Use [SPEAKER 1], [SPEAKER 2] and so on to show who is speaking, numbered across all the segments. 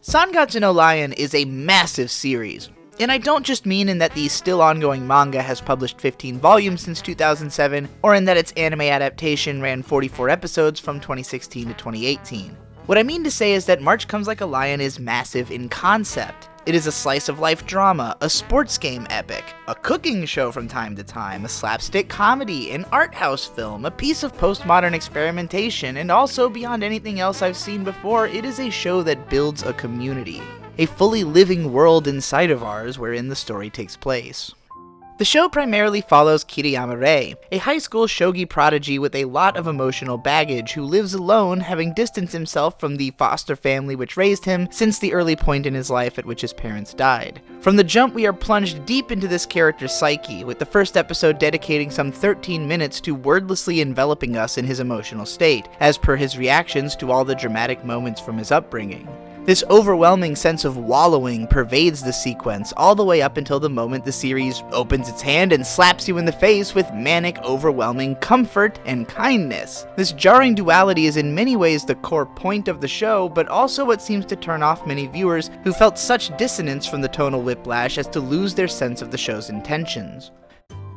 [SPEAKER 1] Sangatsu no Lion is a massive series, and I don't just mean in that the still ongoing manga has published 15 volumes since 2007, or in that its anime adaptation ran 44 episodes from 2016 to 2018. What I mean to say is that March Comes Like a Lion is massive in concept. It is a slice-of-life drama, a sports game epic, a cooking show from time to time, a slapstick comedy, an art house film, a piece of postmodern experimentation, and also, beyond anything else I've seen before, it is a show that builds a community. A fully living world inside of ours wherein the story takes place. The show primarily follows Kiriyama Rei, a high school shogi prodigy with a lot of emotional baggage who lives alone, having distanced himself from the foster family which raised him since the early point in his life at which his parents died. From the jump, we are plunged deep into this character's psyche, with the first episode dedicating some 13 minutes to wordlessly enveloping us in his emotional state, as per his reactions to all the dramatic moments from his upbringing. This overwhelming sense of wallowing pervades the sequence all the way up until the moment the series opens its hand and slaps you in the face with manic, overwhelming comfort and kindness. This jarring duality is in many ways the core point of the show, but also what seems to turn off many viewers who felt such dissonance from the tonal whiplash as to lose their sense of the show's intentions.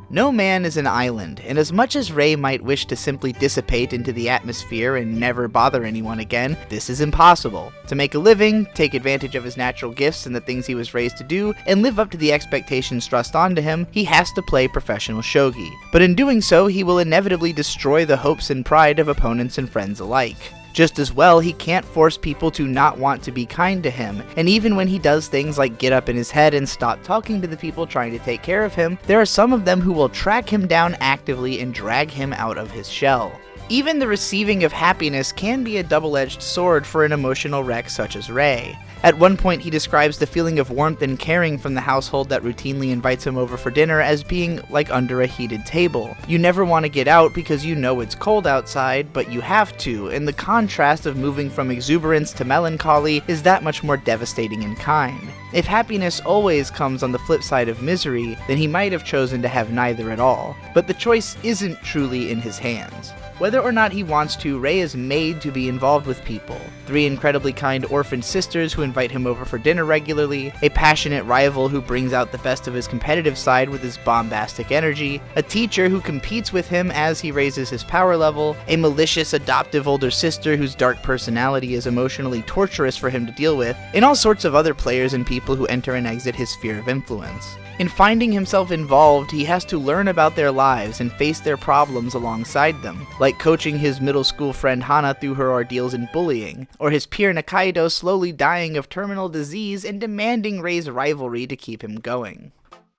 [SPEAKER 1] No man is an island, and as much as Rei might wish to simply dissipate into the atmosphere and never bother anyone again, this is impossible. To make a living, take advantage of his natural gifts and the things he was raised to do, and live up to the expectations thrust onto him, he has to play professional shogi. But in doing so, he will inevitably destroy the hopes and pride of opponents and friends alike. Just as well, he can't force people to not want to be kind to him, and even when he does things like get up in his head and stop talking to the people trying to take care of him, there are some of them who will track him down actively and drag him out of his shell. Even the receiving of happiness can be a double-edged sword for an emotional wreck such as Rei. At one point, he describes the feeling of warmth and caring from the household that routinely invites him over for dinner as being like under a heated table. You never want to get out because you know it's cold outside, but you have to, and the contrast of moving from exuberance to melancholy is that much more devastating in kind. If happiness always comes on the flip side of misery, then he might have chosen to have neither at all. But the choice isn't truly in his hands. Whether or not he wants to, Rei is made to be involved with people. 3 incredibly kind orphan sisters who invite him over for dinner regularly, a passionate rival who brings out the best of his competitive side with his bombastic energy, a teacher who competes with him as he raises his power level, a malicious adoptive older sister whose dark personality is emotionally torturous for him to deal with, and all sorts of other players and people who enter and exit his sphere of influence. In finding himself involved, he has to learn about their lives and face their problems alongside them, like coaching his middle school friend Hana through her ordeals in bullying, or his peer Nakaido slowly dying of terminal disease and demanding Rei's rivalry to keep him going.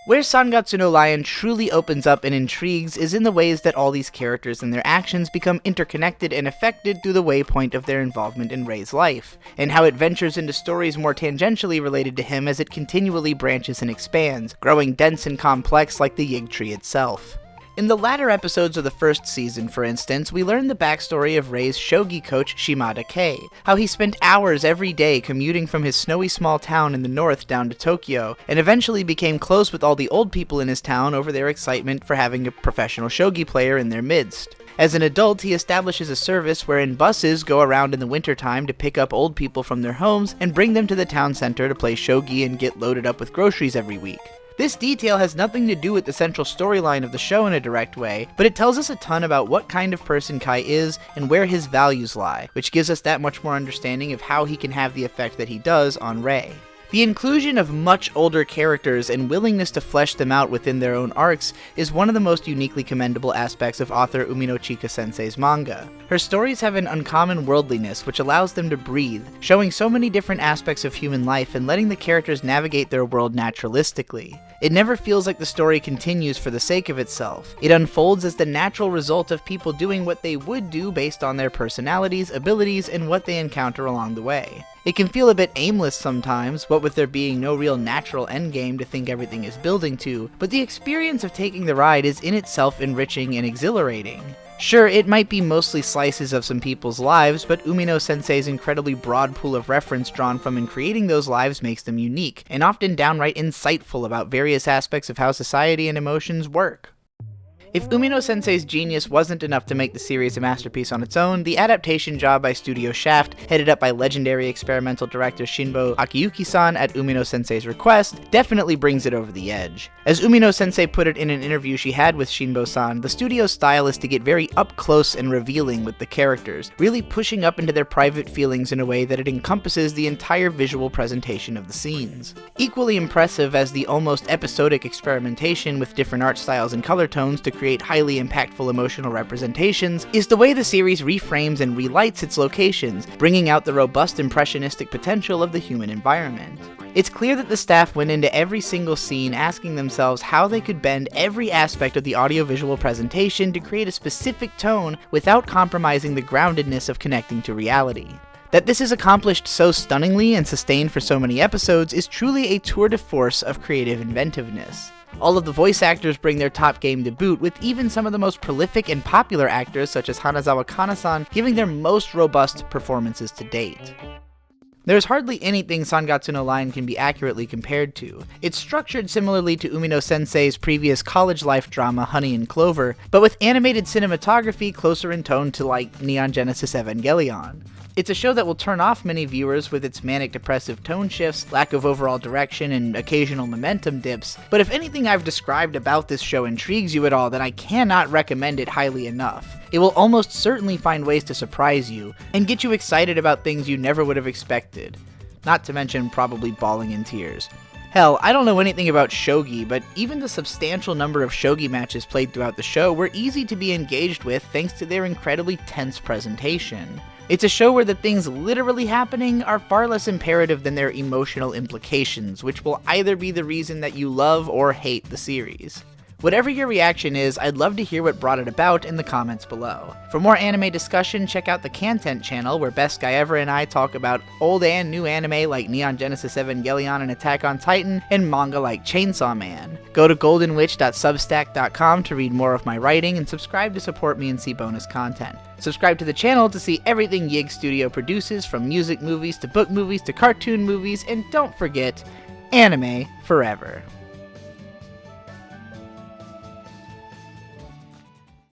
[SPEAKER 1] Where Sangatsu no Lion truly opens up and intrigues is in the ways that all these characters and their actions become interconnected and affected through the waypoint of their involvement in Rei's life, and how it ventures into stories more tangentially related to him as it continually branches and expands, growing dense and complex like the Ygg tree itself. In the latter episodes of the first season, for instance, we learn the backstory of Rei's shogi coach Shimada Kei, how he spent hours every day commuting from his snowy small town in the north down to Tokyo, and eventually became close with all the old people in his town over their excitement for having a professional shogi player in their midst. As an adult, he establishes a service wherein buses go around in the wintertime to pick up old people from their homes and bring them to the town center to play shogi and get loaded up with groceries every week. This detail has nothing to do with the central storyline of the show in a direct way, but it tells us a ton about what kind of person Kai is and where his values lie, which gives us that much more understanding of how he can have the effect that he does on Rei. The inclusion of much older characters and willingness to flesh them out within their own arcs is one of the most uniquely commendable aspects of author Uminochika Sensei's manga. Her stories have an uncommon worldliness which allows them to breathe, showing so many different aspects of human life and letting the characters navigate their world naturalistically. It never feels like the story continues for the sake of itself. It unfolds as the natural result of people doing what they would do based on their personalities, abilities, and what they encounter along the way. It can feel a bit aimless sometimes, what with there being no real natural endgame to think everything is building to, but the experience of taking the ride is in itself enriching and exhilarating. Sure, it might be mostly slices of some people's lives, but Umino Sensei's incredibly broad pool of reference drawn from in creating those lives makes them unique, and often downright insightful about various aspects of how society and emotions work. If Umino Sensei's genius wasn't enough to make the series a masterpiece on its own, the adaptation job by Studio Shaft, headed up by legendary experimental director Shinbo Akiyuki-san at Umino Sensei's request, definitely brings it over the edge. As Umino Sensei put it in an interview she had with Shinbo-san, the studio's style is to get very up close and revealing with the characters, really pushing up into their private feelings in a way that it encompasses the entire visual presentation of the scenes. Equally impressive as the almost episodic experimentation with different art styles and color tones to create highly impactful emotional representations is the way the series reframes and relights its locations, bringing out the robust impressionistic potential of the human environment. It's clear that the staff went into every single scene asking themselves how they could bend every aspect of the audiovisual presentation to create a specific tone without compromising the groundedness of connecting to reality. That this is accomplished so stunningly and sustained for so many episodes is truly a tour de force of creative inventiveness. All of the voice actors bring their top game to boot, with even some of the most prolific and popular actors such as Hanazawa Kana-san giving their most robust performances to date. There's hardly anything Sangatsu no Line can be accurately compared to. It's structured similarly to Umino Sensei's previous college life drama Honey and Clover, but with animated cinematography closer in tone to like Neon Genesis Evangelion. It's a show that will turn off many viewers with its manic-depressive tone shifts, lack of overall direction, and occasional momentum dips, but if anything I've described about this show intrigues you at all, then I cannot recommend it highly enough. It will almost certainly find ways to surprise you, and get you excited about things you never would have expected. Not to mention probably bawling in tears. Hell, I don't know anything about shogi, but even the substantial number of shogi matches played throughout the show were easy to be engaged with thanks to their incredibly tense presentation. It's a show where the things literally happening are far less imperative than their emotional implications, which will either be the reason that you love or hate the series. Whatever your reaction is, I'd love to hear what brought it about in the comments below. For more anime discussion, check out the Content channel, where Best Guy Ever and I talk about old and new anime like Neon Genesis Evangelion and Attack on Titan, and manga like Chainsaw Man. Go to goldenwitch.substack.com to read more of my writing, and subscribe to support me and see bonus content. Subscribe to the channel to see everything Ygg Studio produces, from music movies to book movies to cartoon movies, and don't forget, anime forever.